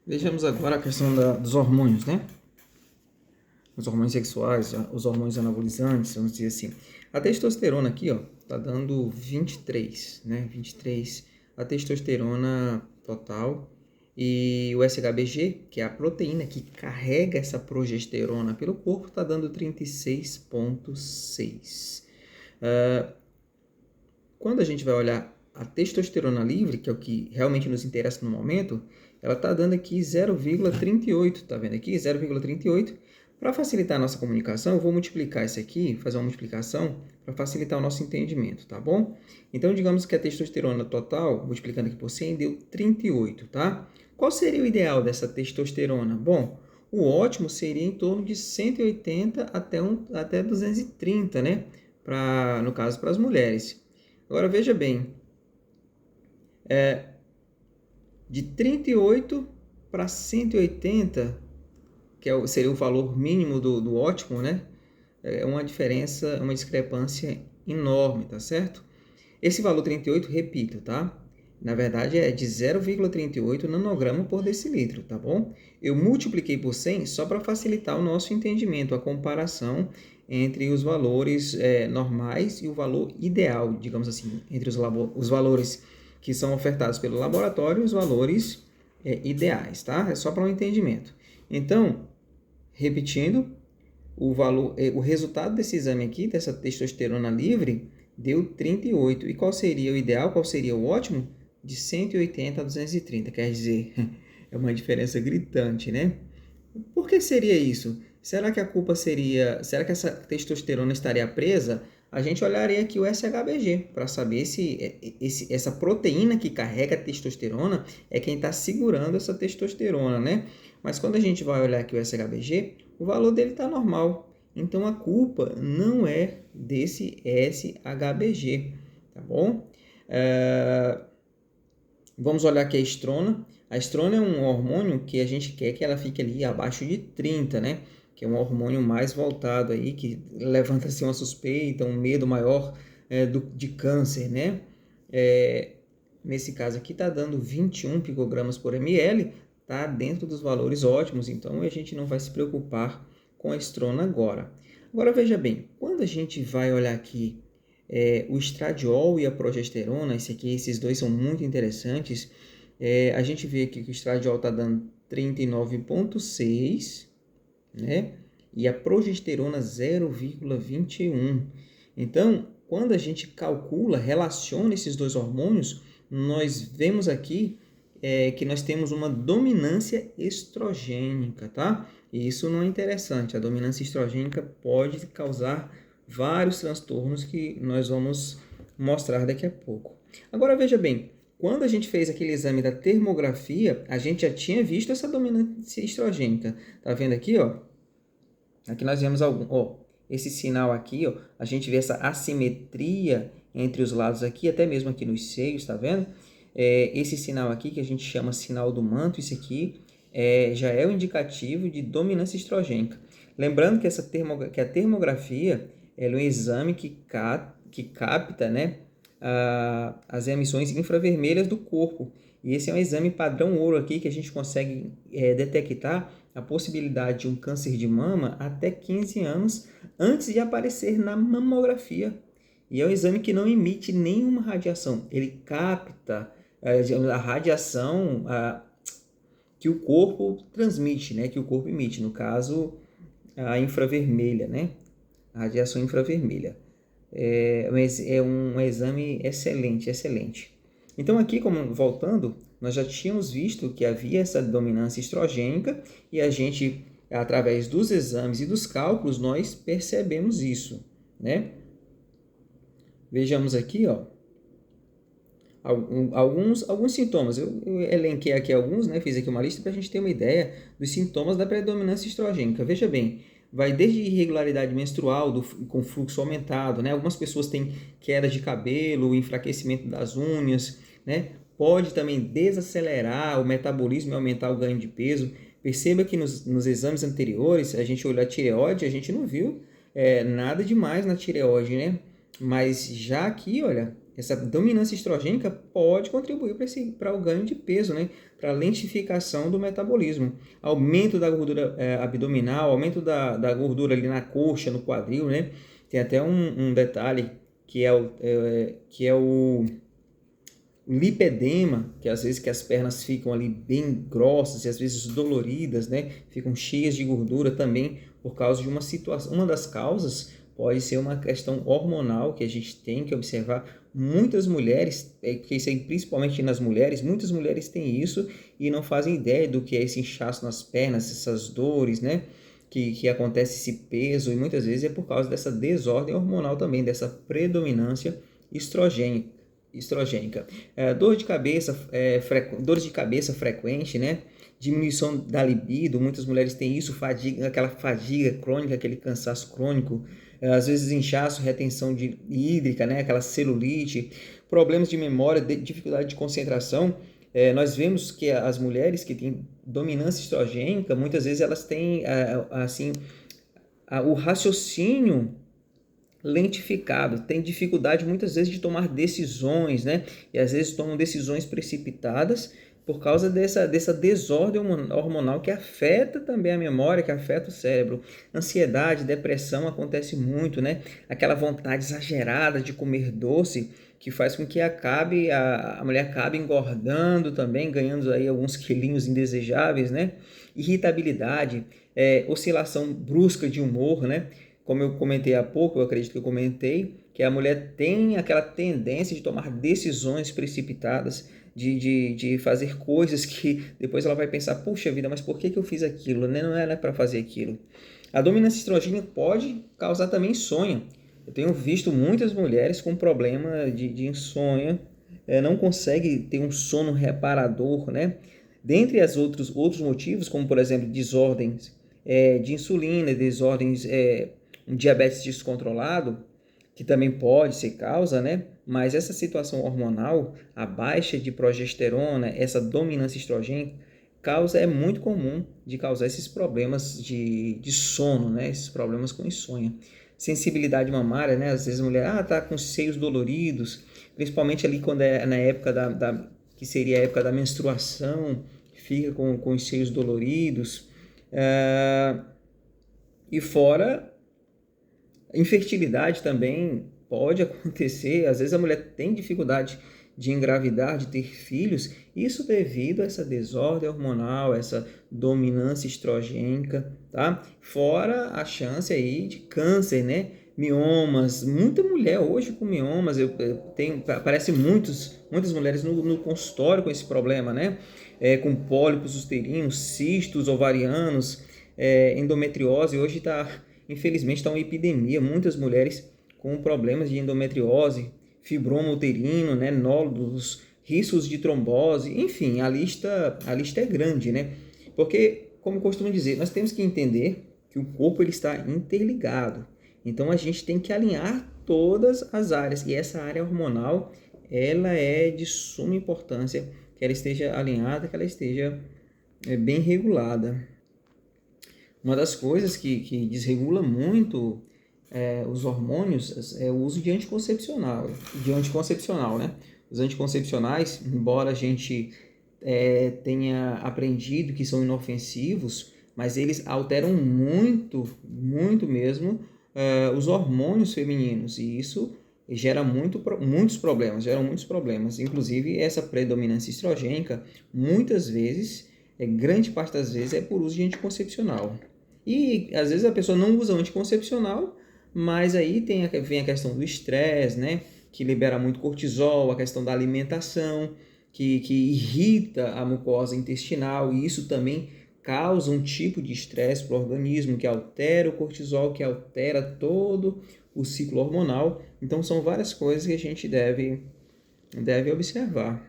Vejamos agora a questão dos hormônios, né? Os hormônios sexuais, os hormônios anabolizantes, vamos dizer assim. A testosterona aqui, ó, tá dando 23, né? 23 a testosterona total. E o SHBG, que é a proteína que carrega essa progesterona pelo corpo, tá dando 36,6. Quando a gente vai olhar a testosterona livre, que é o que realmente nos interessa no momento, ela está dando aqui 0,38, tá vendo aqui? 0,38. Para facilitar a nossa comunicação, eu vou multiplicar isso aqui, fazer uma multiplicação para facilitar o nosso entendimento, tá bom? Então, digamos que a testosterona total, multiplicando aqui por 100, deu 38, tá? Qual seria o ideal dessa testosterona? Bom, o ótimo seria em torno de 180 até 230, né? No caso, para as mulheres. Agora veja bem, de 38 para 180, seria o valor mínimo do ótimo, né? É uma diferença, uma discrepância enorme, tá certo? Esse valor 38, repito, tá? Na verdade é de 0,38 nanograma por decilitro, tá bom? Eu multipliquei por 100 só para facilitar o nosso entendimento, a comparação entre os valores normais e o valor ideal, digamos assim, entre os valores que são ofertados pelo laboratório e os valores ideais, tá? É só para um entendimento. Então, repetindo, o resultado desse exame aqui, dessa testosterona livre, deu 38. E qual seria o ideal, qual seria o ótimo? De 180 a 230, quer dizer, é uma diferença gritante, né? Por que seria isso? Será que a culpa seria... Será que essa testosterona estaria presa? A gente olharia aqui o SHBG para saber se essa proteína que carrega a testosterona é quem está segurando essa testosterona, né? Mas quando a gente vai olhar aqui o SHBG, o valor dele está normal. Então a culpa não é desse SHBG, tá bom? Vamos olhar aqui a estrona. A estrona é um hormônio que a gente quer que ela fique ali abaixo de 30, né? Que é um hormônio mais voltado aí, que levanta assim, uma suspeita, um medo maior de câncer, né? Nesse caso aqui está dando 21 picogramas por ml, tá dentro dos valores ótimos, então a gente não vai se preocupar com a estrona agora. Agora veja bem, quando a gente vai olhar aqui o estradiol e a progesterona, esses dois são muito interessantes. A gente vê aqui que o estradiol está dando 39,6, né? E a progesterona 0,21. Então, quando a gente calcula, relaciona esses dois hormônios, nós vemos aqui que nós temos uma dominância estrogênica, tá? E isso não é interessante. A dominância estrogênica pode causar vários transtornos que nós vamos mostrar daqui a pouco. Agora veja bem, quando a gente fez aquele exame da termografia, a gente já tinha visto essa dominância estrogênica. Tá vendo aqui, ó? Aqui nós vemos esse sinal aqui, ó, a gente vê essa assimetria entre os lados aqui, até mesmo aqui nos seios, tá vendo? Esse sinal aqui, que a gente chama sinal do manto, isso aqui já é o indicativo de dominância estrogênica. Lembrando que a termografia é um exame que capta, né, as emissões infravermelhas do corpo. E esse é um exame padrão ouro aqui que a gente consegue detectar a possibilidade de um câncer de mama até 15 anos antes de aparecer na mamografia. E é um exame que não emite nenhuma radiação. Ele capta a radiação que o corpo transmite, né? Que o corpo emite. No caso, a infravermelha, né? A radiação infravermelha. É um exame excelente, excelente. Então aqui, voltando, nós já tínhamos visto que havia essa dominância estrogênica e a gente, através dos exames e dos cálculos, nós percebemos isso, né? Vejamos aqui, ó, alguns sintomas. Eu elenquei aqui alguns, né? Fiz aqui uma lista para a gente ter uma ideia dos sintomas da predominância estrogênica. Veja bem, vai desde irregularidade menstrual, com fluxo aumentado, né? Algumas pessoas têm queda de cabelo, enfraquecimento das unhas, né? Pode também desacelerar o metabolismo e aumentar o ganho de peso. Perceba que nos exames anteriores, a gente olhou a tireoide, a gente não viu nada demais na tireoide, né? Mas já aqui, olha, essa dominância estrogênica pode contribuir para o ganho de peso, né? Para a lentificação do metabolismo. Aumento da gordura abdominal, aumento da gordura ali na coxa, no quadril, né? Tem até um detalhe que é o lipedema, que às vezes que as pernas ficam ali bem grossas e às vezes doloridas, né? Ficam cheias de gordura também por causa de uma situação. Uma das causas pode ser uma questão hormonal que a gente tem que observar. Muitas mulheres, que isso aí, principalmente nas mulheres, muitas mulheres têm isso e não fazem ideia do que é esse inchaço nas pernas, essas dores, né? Que acontece esse peso, e muitas vezes é por causa dessa desordem hormonal também, dessa predominância estrogênica. Dores de cabeça frequente, né? Diminuição da libido, muitas mulheres têm isso, aquela fadiga crônica, aquele cansaço crônico, às vezes inchaço, retenção hídrica, né? Aquela celulite, problemas de memória, dificuldade de concentração. Nós vemos que as mulheres que têm dominância estrogênica, muitas vezes elas têm o raciocínio lentificado, tem dificuldade muitas vezes de tomar decisões, né? E às vezes tomam decisões precipitadas por causa dessa desordem hormonal que afeta também a memória, que afeta o cérebro. Ansiedade, depressão acontece muito, né? Aquela vontade exagerada de comer doce que faz com que a mulher acabe engordando também, ganhando aí alguns quilinhos indesejáveis, né? Irritabilidade, oscilação brusca de humor, né? Como eu comentei há pouco, eu acredito que eu comentei, que a mulher tem aquela tendência de tomar decisões precipitadas, de fazer coisas que depois ela vai pensar, puxa vida, mas por que eu fiz aquilo? Não era para fazer aquilo. A dominância estrogênica pode causar também insônia. Eu tenho visto muitas mulheres com problema de insônia, não conseguem ter um sono reparador, né? Dentre outros motivos, como por exemplo, desordens de insulina, desordens um diabetes descontrolado, que também pode ser causa, né? Mas essa situação hormonal, a baixa de progesterona, essa dominância estrogênica, é muito comum de causar esses problemas de sono, né? Esses problemas com insônia. Sensibilidade mamária, né? Às vezes a mulher tá com os seios doloridos, principalmente ali quando é na época que seria a época da menstruação, fica com os seios doloridos. E fora infertilidade também pode acontecer, às vezes a mulher tem dificuldade de engravidar, de ter filhos, isso devido a essa desordem hormonal, essa dominância estrogênica, tá? Fora a chance aí de câncer, né? Miomas, muita mulher hoje com miomas, aparece muitas mulheres no consultório com esse problema, né? Com pólipos uterinos, cistos ovarianos, endometriose, hoje infelizmente está uma epidemia, muitas mulheres com problemas de endometriose, fibroma uterino, né, nódulos, riscos de trombose, enfim, a lista é grande, né? Porque, como eu costumo dizer, nós temos que entender que o corpo ele está interligado. Então, a gente tem que alinhar todas as áreas. E essa área hormonal, ela é de suma importância que ela esteja alinhada, que ela esteja bem regulada. Uma das coisas que desregula muito os hormônios é o uso de anticoncepcional, né? Os anticoncepcionais, embora a gente tenha aprendido que são inofensivos, mas eles alteram muito, muito mesmo os hormônios femininos, e isso gera muitos problemas, inclusive essa predominância estrogênica, muitas vezes, grande parte das vezes é por uso de anticoncepcional. E às vezes a pessoa não usa anticoncepcional, mas aí vem a questão do estresse, né? Que libera muito cortisol, a questão da alimentação, que irrita a mucosa intestinal, e isso também causa um tipo de estresse para o organismo, que altera o cortisol, que altera todo o ciclo hormonal. Então são várias coisas que a gente deve observar.